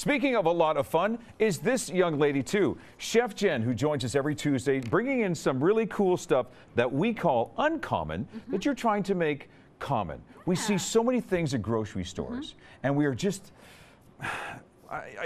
Speaking of a lot of fun, is this young lady too. Chef Jen, who joins us every Tuesday, bringing in some really cool stuff that we call uncommon, that you're trying to make common. We see so many things at grocery stores, and we are just,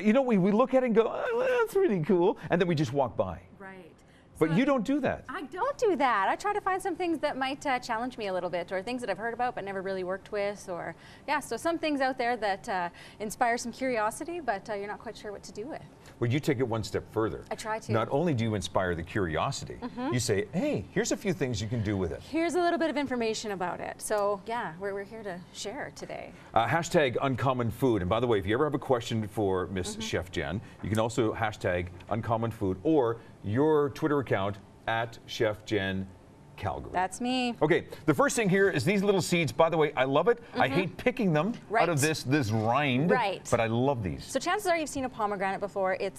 you know, we look at it and go, oh, well, that's really cool, and then we just walk by. Right. But you don't do that. I don't do that. I try to find some things that might challenge me a little bit, or things that I've heard about but never really worked with, or so some things out there that inspire some curiosity, but you're not quite sure what to do with. Well, you take it one step further. I try to. Not only do you inspire the curiosity, you say, hey, here's a few things you can do with it. Here's a little bit of information about it. So yeah, we're here to share today. Hashtag uncommon food. And by the way, if you ever have a question for Miss Chef Jen, you can also hashtag uncommon food or your Twitter account at Chef Jen Calgary. That's me. Okay, the first thing here is these little seeds. By the way, I love it. I hate picking them out of this rind. Right. But I love these. So chances are you've seen a pomegranate before. It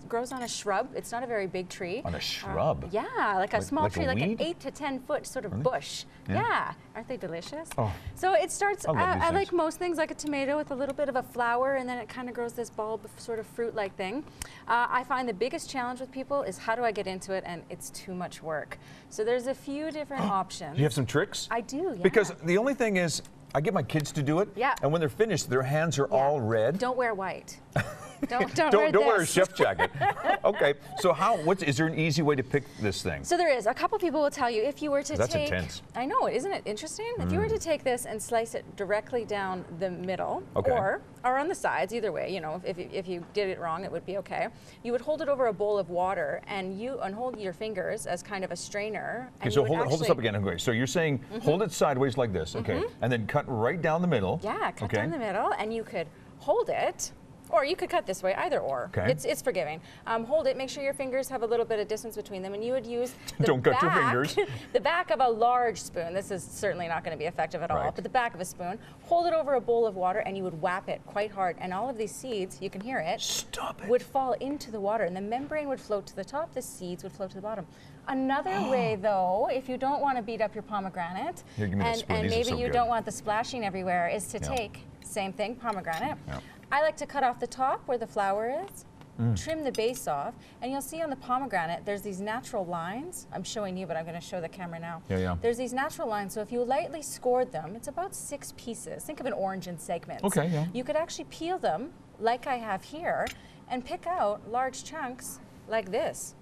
grows on a shrub. It's not a very big tree. On a shrub? Yeah, like a small tree, like an weed? 8 to 10 foot sort of bush. Yeah. Yeah. Aren't they delicious? Oh. So it starts, I love these I things. like most things, like a tomato with a little bit of a flower, and then it kind of grows this bulb sort of fruit-like thing. I find the biggest challenge with people is how do I get into it, and it's too much work. So there's a few different options. You have some tricks? I do, yeah. Because the only thing is, I get my kids to do it, and when they're finished, their hands are all red. Don't wear white. Don't wear a chef jacket. Okay, so is there an easy way to pick this thing? So there is. A couple people will tell you if you were to That's take. intense. I know, isn't it interesting? If you were to take this and slice it directly down the middle, or on the sides, either way, you know, if you did it wrong, it would be okay. You would hold it over a bowl of water and hold your fingers as kind of a strainer. Okay, so hold this up again. Okay, so you're saying hold it sideways like this, okay, and then cut right down the middle. Yeah, cut down the middle, and you could hold it. Or you could cut this way, either or. Okay. It's forgiving. Hold it, make sure your fingers have a little bit of distance between them, and you would use the Don't cut your fingers. the back of a large spoon. This is certainly not going to be effective at all, but the back of a spoon. Hold it over a bowl of water, and you would whap it quite hard, and all of these seeds, you can hear it, would fall into the water, and the membrane would float to the top, the seeds would float to the bottom. Another way, though, if you don't want to beat up your pomegranate, and maybe you don't want the splashing everywhere, is to take, same thing, pomegranate. I like to cut off the top where the flower is, trim the base off, and you'll see on the pomegranate there's these natural lines. I'm showing you, but I'm going to show the camera now. There's these natural lines, so if you lightly scored them, it's about 6 pieces. Think of an orange in segments. You could actually peel them, like I have here, and pick out large chunks like this.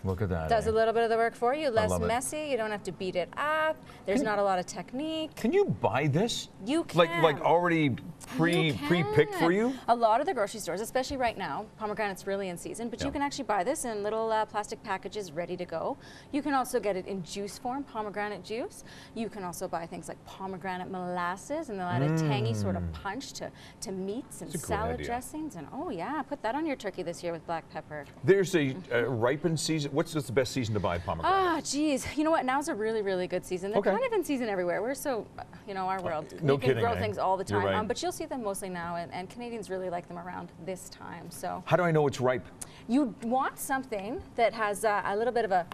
Look at that. Does a little bit of the work for you, less messy. You don't have to beat it up. There's not a lot of technique. Can you buy this? You can. Like already pre-picked for you? A lot of the grocery stores, especially right now, pomegranate's really in season, but you can actually buy this in little plastic packages ready to go. You can also get it in juice form, pomegranate juice. You can also buy things like pomegranate molasses, and they'll add a tangy sort of punch to meats and salad dressings. And oh yeah, put that on your turkey this year with black pepper. There's a ripened season. What's the best season to buy pomegranate? Ah, geez. You know what? Now's a really, really good season. They're kind of in season everywhere. We're so, you know, our world. No kidding, grow eh? things all the time. You're right. But you'll see them mostly now, and Canadians really like them around this time. So how do I know it's ripe? You want something that has a little bit of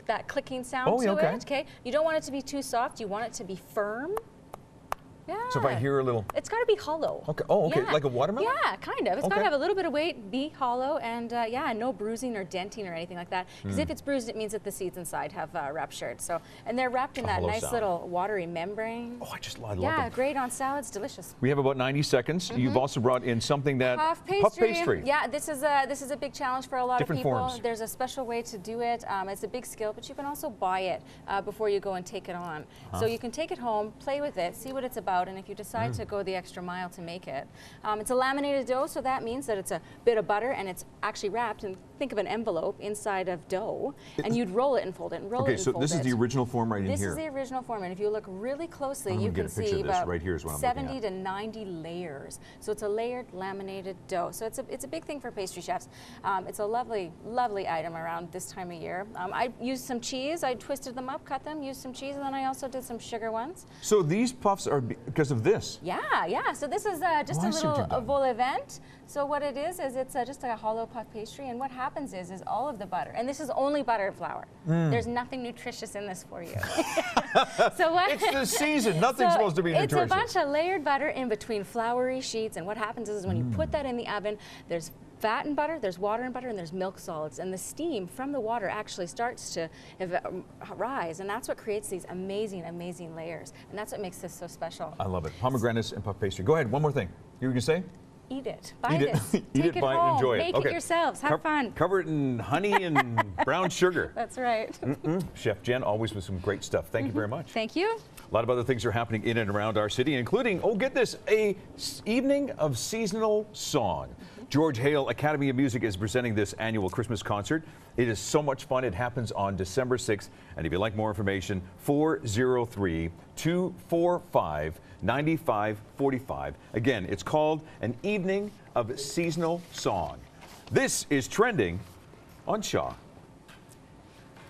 that clicking sound to it. Okay. You don't want it to be too soft. You want it to be firm. Yeah. So if I hear a little... It's got to be hollow. Okay. Oh, okay. Yeah. Like a watermelon? Yeah, kind of. It's got to have a little bit of weight, be hollow, and yeah, no bruising or denting or anything like that. Because if it's bruised, it means that the seeds inside have ruptured. So, and they're wrapped in that nice little watery membrane. Oh, I love them. Yeah, great on salads, delicious. We have about 90 seconds. You've also brought in something that... Puff pastry. Yeah, this is a big challenge for a lot of people. Forms. There's a special way to do it. It's a big skill, but you can also buy it before you go and take it on. So you can take it home, play with it, see what it's about, and if you decide to go the extra mile to make it. It's a laminated dough, so that means that it's a bit of butter and it's actually wrapped, and think of an envelope inside of dough, and you'd roll it and fold it and roll it and fold it. Okay, so this is the original form right in here. This is the original form, and if you look really closely, you can see about right here is what I'm 70 to 90 layers. So it's a layered laminated dough. So it's a big thing for pastry chefs. It's a lovely, lovely item around this time of year. I used some cheese. I twisted them up, cut them, used some cheese, and then I also did some sugar ones. So these puffs are because of this? Yeah. So this is just a little vol-au-vent. So what it is it's just like a hollow puff pastry, and what happens is all of the butter, and this is only butter and flour. There's nothing nutritious in this for you. So what? It's the season. Nothing's supposed to be nutritious. It's a bunch of layered butter in between floury sheets, and what happens is when you put that in the oven, there's fat and butter, there's water and butter, and there's milk solids. And the steam from the water actually starts to rise, and that's what creates these amazing, amazing layers. And that's what makes this so special. I love it. Pomegranates and puff pastry. Go ahead, one more thing. You were going to say? Eat it. Buy this. Eat Take it, buy it, home. enjoy it. Make it yourselves. Have fun. Cover it in honey and brown sugar. That's right. Chef Jen, always with some great stuff. Thank you very much. Thank you. A lot of other things are happening in and around our city, including, oh, get this, a evening of seasonal song. George Hale Academy of Music is presenting this annual Christmas concert. It is so much fun. It happens on December 6th. And if you'd like more information, 403-245-9545. Again, it's called An Evening of Seasonal Song. This is Trending on Shaw.